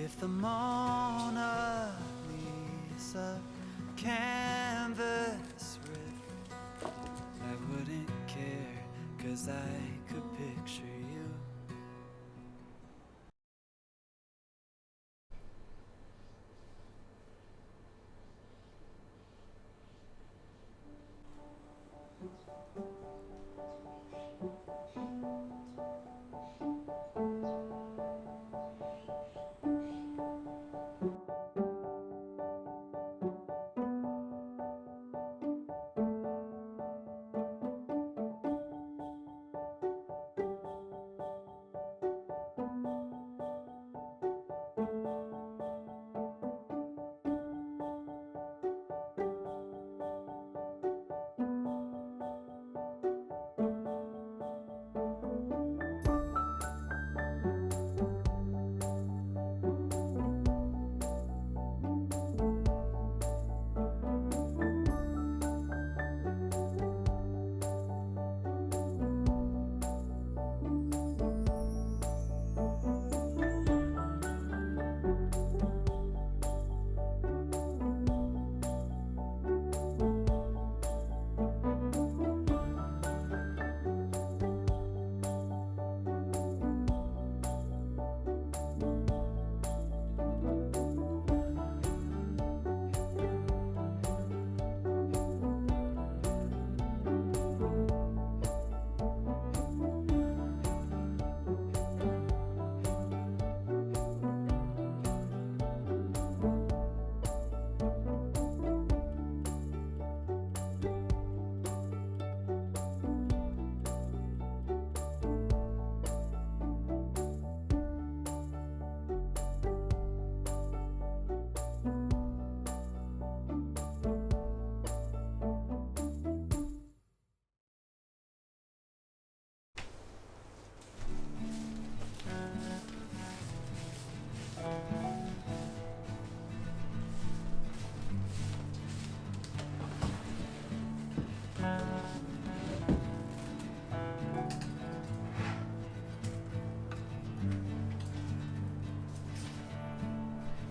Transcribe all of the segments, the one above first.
If the Mona Lisa canvas red, I wouldn't care, 'cause I could picture you.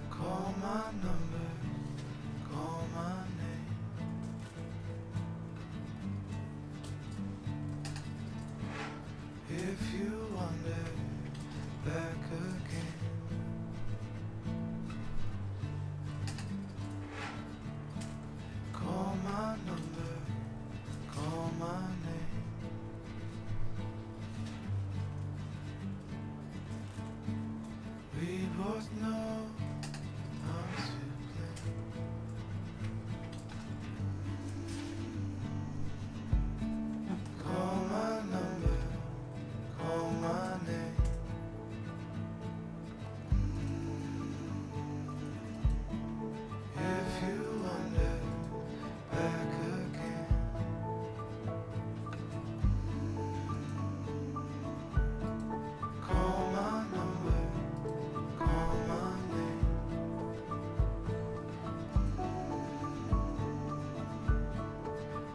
Call my number, call my name. If you wander back again, call my number, call my name. We both know how to play. Call my number, call my name. If you wander back again, call my number, call my name.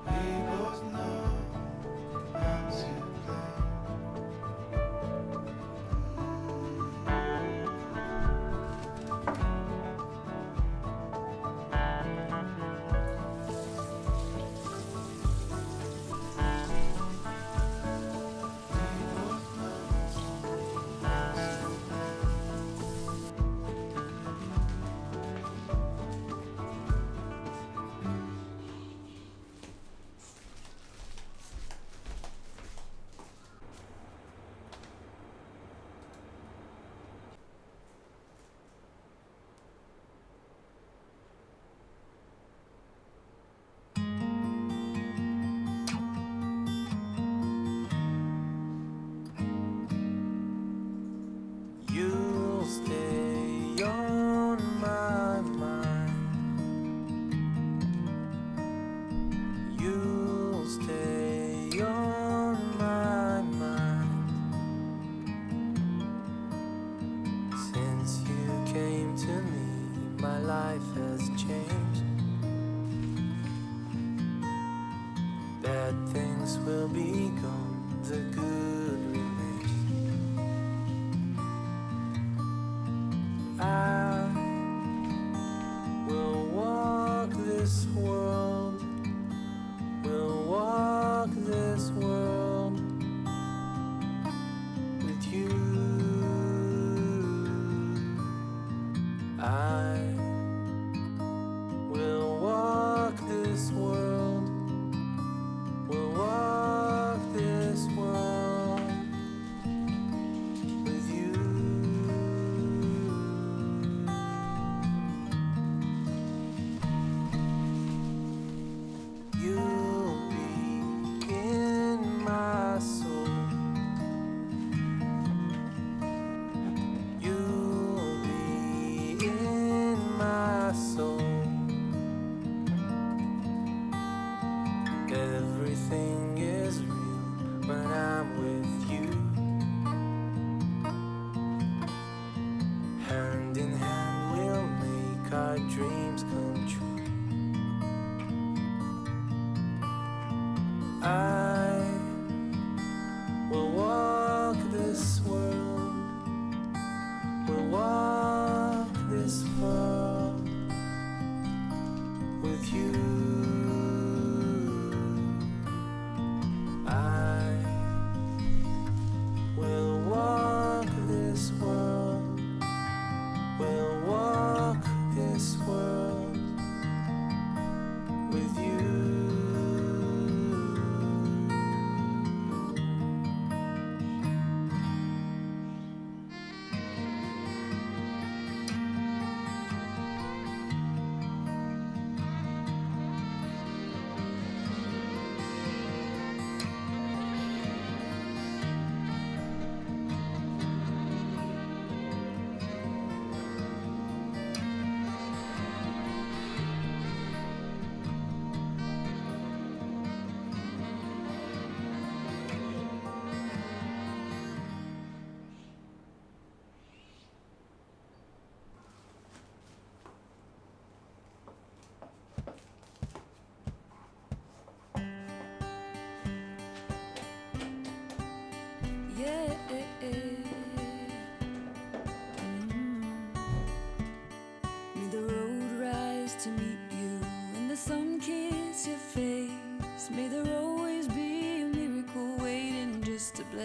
We both know how to play. You'll stay on my mind. You'll stay on my mind. Since you came to me, my life has changed. Bad things will be gone, the good remains. I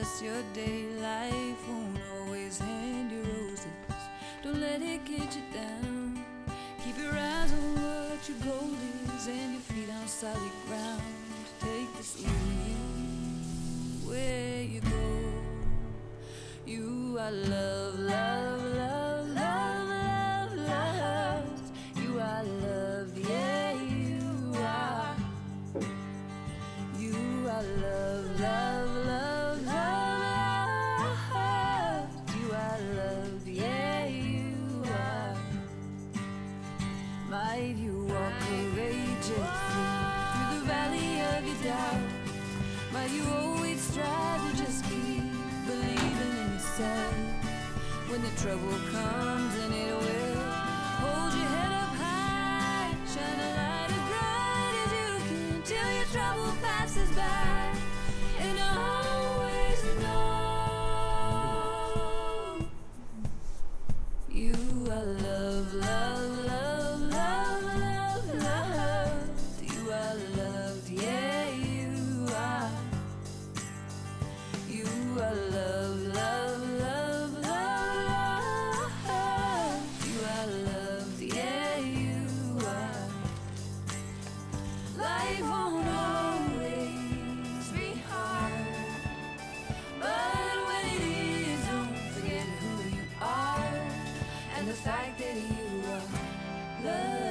just your day. Life won't always hand you roses. Don't let it get you down. Keep your eyes on what your goal is and your feet on solid ground. Take this with you where you go. You are love, love, love, love, love, love. You are love, yeah, you are. You are love, love, love, love, love. You are love, yeah, you are. Might you walk courageously through the valley of your doubt. Might you always strive to just keep believing in yourself. When the trouble comes, and it will, hold your head up high. Shine a light as bright as you can till your trouble passes by. And always know you are love, love, love, love, love, love. You are loved, yeah, you are. You are love, love, love, love, love. You are loved, yeah, you are. Life won't always be hard, but when it is, don't forget who you are and the fact that you are loved.